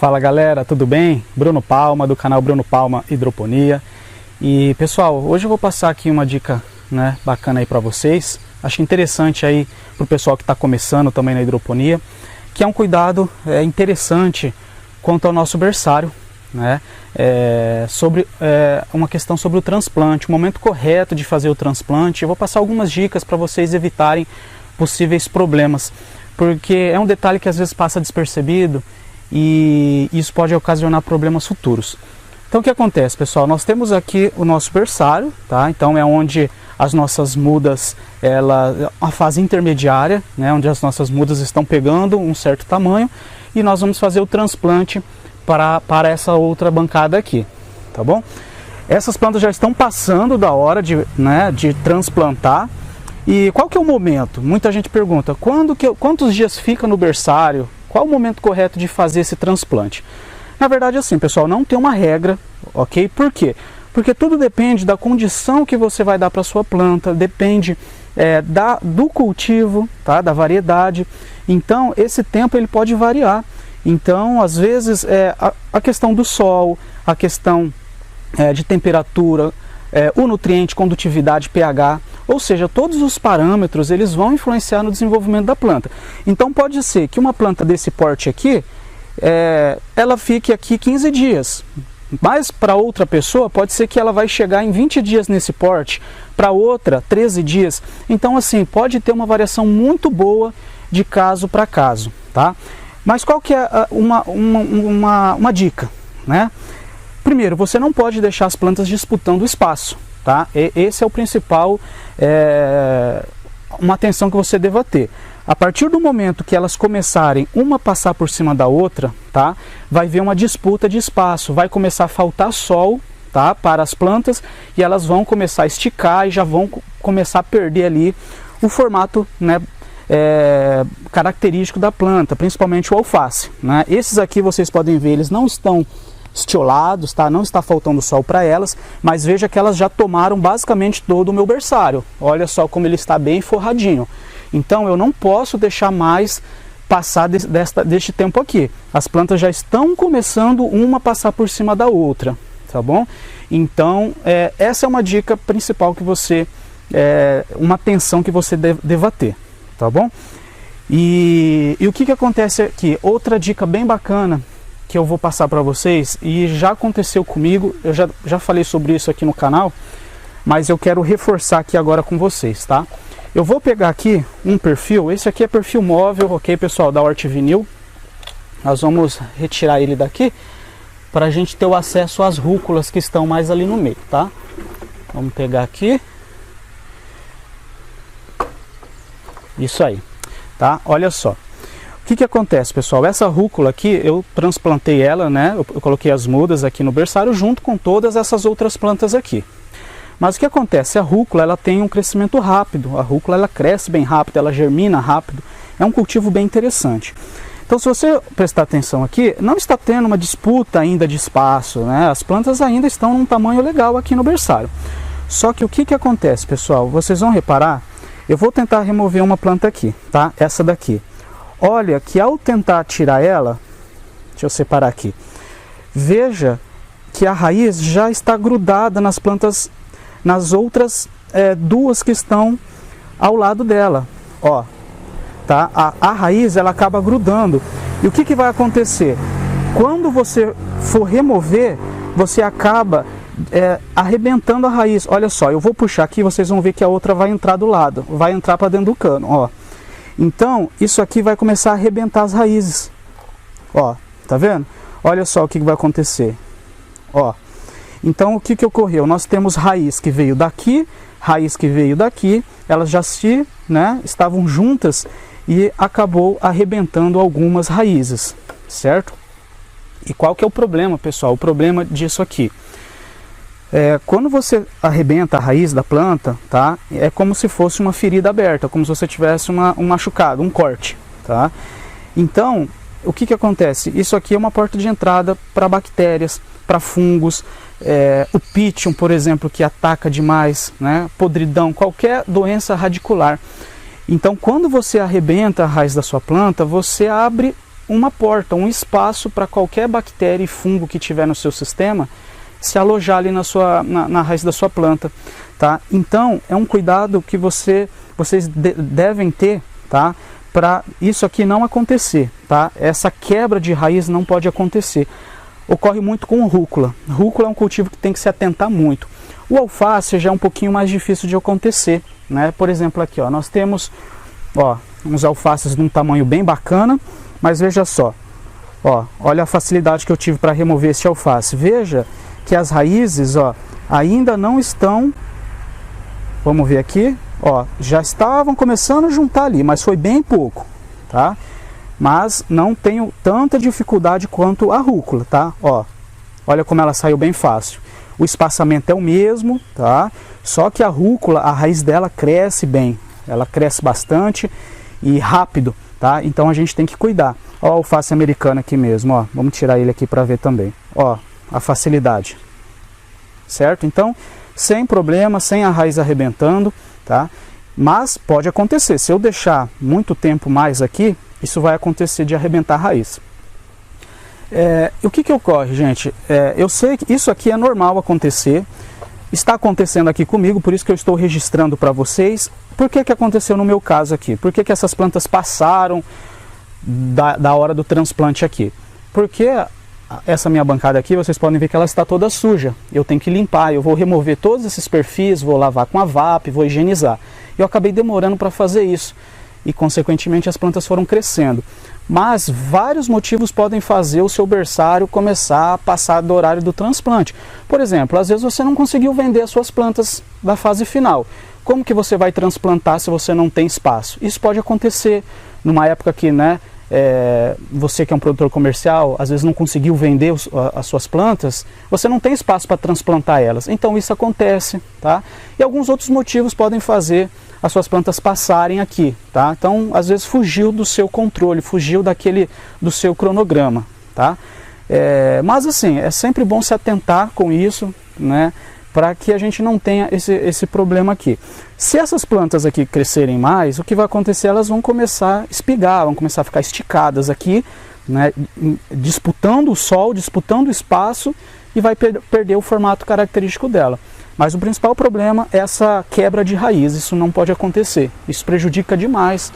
Fala galera, tudo bem? Bruno Palma, do canal Bruno Palma Hidroponia. E pessoal, hoje eu vou passar aqui uma dica, bacana aí para vocês. Acho interessante aí para o pessoal que está começando também na hidroponia, que é um cuidado interessante quanto ao nosso berçário, sobre uma questão sobre o transplante, o momento correto de fazer o transplante. Eu vou passar algumas dicas para vocês evitarem possíveis problemas, porque é um detalhe que às vezes passa despercebido e isso pode ocasionar problemas futuros. Então o que acontece, pessoal? Nós temos aqui o nosso berçário, tá? Então é onde as nossas mudas, a fase intermediária, onde as nossas mudas estão pegando um certo tamanho, e nós vamos fazer o transplante para essa outra bancada aqui, tá bom? Essas plantas já estão passando da hora de transplantar. E qual que é o momento? Muita gente pergunta, quantos dias fica no berçário? Qual o momento correto de fazer esse transplante? Na verdade, assim, pessoal, não tem uma regra, ok? Por quê? Porque tudo depende da condição que você vai dar para a sua planta, depende do cultivo, tá? Da variedade. Então, esse tempo ele pode variar. Então, às vezes, a questão do sol, a questão de temperatura, o nutriente, condutividade, pH, ou seja, todos os parâmetros eles vão influenciar no desenvolvimento da planta. Então pode ser que uma planta desse porte aqui, ela fique aqui 15 dias, mas para outra pessoa pode ser que ela vai chegar em 20 dias nesse porte, para outra 13 dias. Então assim, pode ter uma variação muito boa de caso para caso, tá? Mas qual que é uma dica, Primeiro, você não pode deixar as plantas disputando o espaço, tá? Esse é o principal, uma atenção que você deva ter. A partir do momento que elas começarem uma passar por cima da outra, tá? Vai haver uma disputa de espaço, vai começar a faltar sol, tá? Para as plantas, e elas vão começar a esticar e já vão começar a perder ali o formato, característico da planta, principalmente o alface, Esses aqui vocês podem ver, eles não estão estiolados, tá? Não está faltando sol para elas, mas veja que elas já tomaram basicamente todo o meu berçário. Olha só como ele está bem forradinho. Então eu não posso deixar mais passar deste tempo aqui. As plantas já estão começando uma a passar por cima da outra, tá bom? Então essa é uma dica principal que você, uma atenção que você deva ter, tá bom? E o que acontece aqui? Outra dica bem bacana que eu vou passar para vocês, e já aconteceu comigo, eu já falei sobre isso aqui no canal, mas eu quero reforçar aqui agora com vocês, tá? Eu vou pegar aqui um perfil, esse aqui é perfil móvel, ok, pessoal, da Hortivinil. Nós vamos retirar ele daqui, para a gente ter o acesso às rúculas que estão mais ali no meio, tá? Vamos pegar aqui. Isso aí, tá? Olha só. O que acontece, pessoal? Essa rúcula aqui, eu transplantei ela, eu coloquei as mudas aqui no berçário junto com todas essas outras plantas aqui. Mas o que acontece? A rúcula, ela tem um crescimento rápido, a rúcula ela cresce bem rápido, ela germina rápido, é um cultivo bem interessante. Então se você prestar atenção aqui, não está tendo uma disputa ainda de espaço, As plantas ainda estão num tamanho legal aqui no berçário. Só que o que acontece, pessoal? Vocês vão reparar, eu vou tentar remover uma planta aqui, tá? Essa daqui. Olha que ao tentar tirar ela, deixa eu separar aqui, veja que a raiz já está grudada nas plantas, nas outras duas que estão ao lado dela, ó, tá? A raiz ela acaba grudando, e o que vai acontecer? Quando você for remover, você acaba arrebentando a raiz. Olha só, eu vou puxar aqui, vocês vão ver que a outra vai entrar do lado, vai entrar para dentro do cano, ó. Então, isso aqui vai começar a arrebentar as raízes. Ó, tá vendo? Olha só o que vai acontecer. Ó. Então, o que ocorreu? Nós temos raiz que veio daqui, raiz que veio daqui. Elas já estavam juntas e acabou arrebentando algumas raízes, certo? E qual que é o problema, pessoal? O problema disso aqui. Quando você arrebenta a raiz da planta, tá? É como se fosse uma ferida aberta, como se você tivesse um machucado, um corte, tá? Então, o que acontece? Isso aqui é uma porta de entrada para bactérias, para fungos, o pitium, por exemplo, que ataca demais, podridão, qualquer doença radicular. Então, quando você arrebenta a raiz da sua planta, você abre uma porta, um espaço para qualquer bactéria e fungo que tiver no seu sistema se alojar ali na raiz da sua planta, tá? Então, é um cuidado que vocês devem ter, tá? Para isso aqui não acontecer, tá? Essa quebra de raiz não pode acontecer. Ocorre muito com rúcula. Rúcula é um cultivo que tem que se atentar muito. O alface já é um pouquinho mais difícil de acontecer, né? Por exemplo, aqui, ó, nós temos, ó, uns alfaces de um tamanho bem bacana, mas veja só, ó, olha a facilidade que eu tive para remover esse alface. Veja que as raízes, ó, ainda não estão, vamos ver aqui, ó, já estavam começando a juntar ali, mas foi bem pouco, tá? Mas não tenho tanta dificuldade quanto a rúcula, tá? Ó, olha como ela saiu bem fácil. O espaçamento é o mesmo, tá? Só que a rúcula, a raiz dela cresce bem, ela cresce bastante e rápido, tá? Então a gente tem que cuidar. Ó, o alface americano aqui mesmo, ó, vamos tirar ele aqui para ver também. Ó, a facilidade, certo? Então, sem problema, sem a raiz arrebentando, tá? Mas pode acontecer, se eu deixar muito tempo mais aqui, isso vai acontecer de arrebentar a raiz. O que ocorre, gente? Eu sei que isso aqui é normal acontecer, está acontecendo aqui comigo, por isso que eu estou registrando para vocês. Por que aconteceu no meu caso aqui? Por que essas plantas passaram da hora do transplante aqui? Porque essa minha bancada aqui, vocês podem ver que ela está toda suja. Eu tenho que limpar, eu vou remover todos esses perfis, vou lavar com a VAP, vou higienizar. Eu acabei demorando para fazer isso e, consequentemente, as plantas foram crescendo. Mas vários motivos podem fazer o seu berçário começar a passar do horário do transplante. Por exemplo, às vezes você não conseguiu vender as suas plantas da fase final. Como que você vai transplantar se você não tem espaço? Isso pode acontecer numa época que, né, você que é um produtor comercial, às vezes não conseguiu vender as suas plantas, você não tem espaço para transplantar elas. Então isso acontece, tá? E alguns outros motivos podem fazer as suas plantas passarem aqui, tá? Então, às vezes fugiu do seu controle, fugiu do seu cronograma, tá? Mas assim, é sempre bom se atentar com isso, né? Para que a gente não tenha esse problema aqui. Se essas plantas aqui crescerem mais, o que vai acontecer? Elas vão começar a espigar, vão começar a ficar esticadas aqui, né, disputando o sol, disputando o espaço, e vai perder o formato característico dela. Mas o principal problema é essa quebra de raiz, isso não pode acontecer, isso prejudica demais.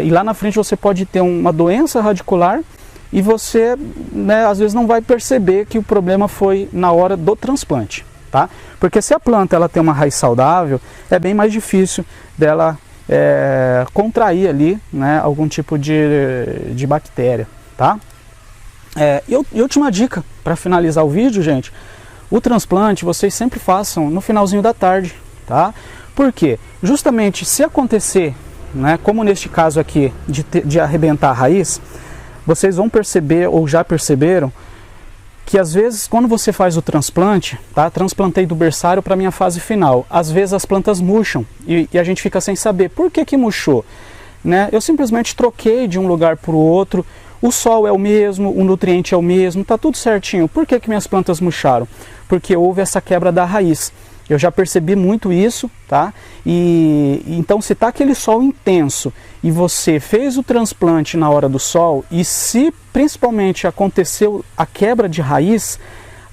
E lá na frente você pode ter uma doença radicular e você, né, às vezes não vai perceber que o problema foi na hora do transplante. Tá? Porque se a planta ela tem uma raiz saudável, é bem mais difícil dela contrair ali, né, algum tipo de bactéria. Tá? E última dica para finalizar o vídeo, gente: o transplante vocês sempre façam no finalzinho da tarde. Tá? Por quê? Justamente se acontecer, né, como neste caso aqui, de arrebentar a raiz, vocês vão perceber ou já perceberam que às vezes quando você faz o transplante, tá? Transplantei do berçário para a minha fase final, às vezes as plantas murcham e a gente fica sem saber por que murchou, né? Eu simplesmente troquei de um lugar para o outro, o sol é o mesmo, o nutriente é o mesmo, tá tudo certinho. Por que minhas plantas murcharam? Porque houve essa quebra da raiz. Eu já percebi muito isso, tá? E então, se tá aquele sol intenso e você fez o transplante na hora do sol, e se principalmente aconteceu a quebra de raiz,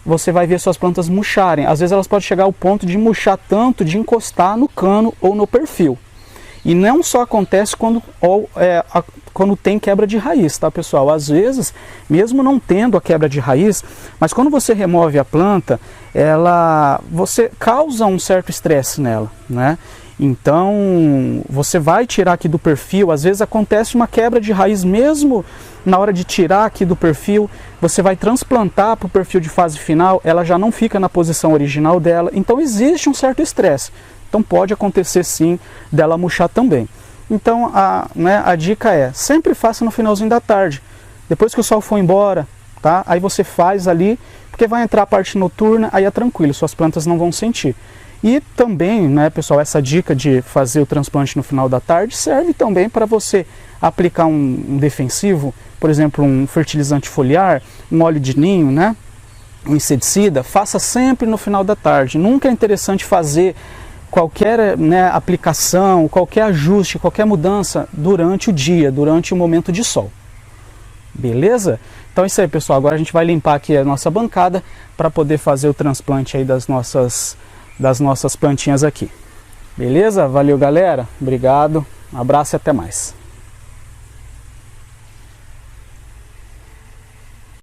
você vai ver suas plantas murcharem. Às vezes elas podem chegar ao ponto de murchar tanto, de encostar no cano ou no perfil. E não só acontece quando tem quebra de raiz, tá, pessoal? Às vezes, mesmo não tendo a quebra de raiz, mas quando você remove a planta, você causa um certo estresse nela, né? Então, você vai tirar aqui do perfil, às vezes acontece uma quebra de raiz mesmo na hora de tirar aqui do perfil, você vai transplantar para o perfil de fase final, ela já não fica na posição original dela, então existe um certo estresse. Então pode acontecer sim dela murchar também. Então a dica é, sempre faça no finalzinho da tarde. Depois que o sol for embora, tá? Aí você faz ali, porque vai entrar a parte noturna, aí é tranquilo, suas plantas não vão sentir. E também, né, pessoal, essa dica de fazer o transplante no final da tarde serve também para você aplicar um defensivo, por exemplo, um fertilizante foliar, um óleo de ninho, né? Um inseticida, faça sempre no final da tarde. Nunca é interessante fazer qualquer, né, aplicação, qualquer ajuste, qualquer mudança durante o dia, durante o momento de sol. Beleza? Então é isso aí, pessoal. Agora a gente vai limpar aqui a nossa bancada para poder fazer o transplante aí das nossas plantinhas aqui. Beleza? Valeu, galera. Obrigado. Um abraço e até mais.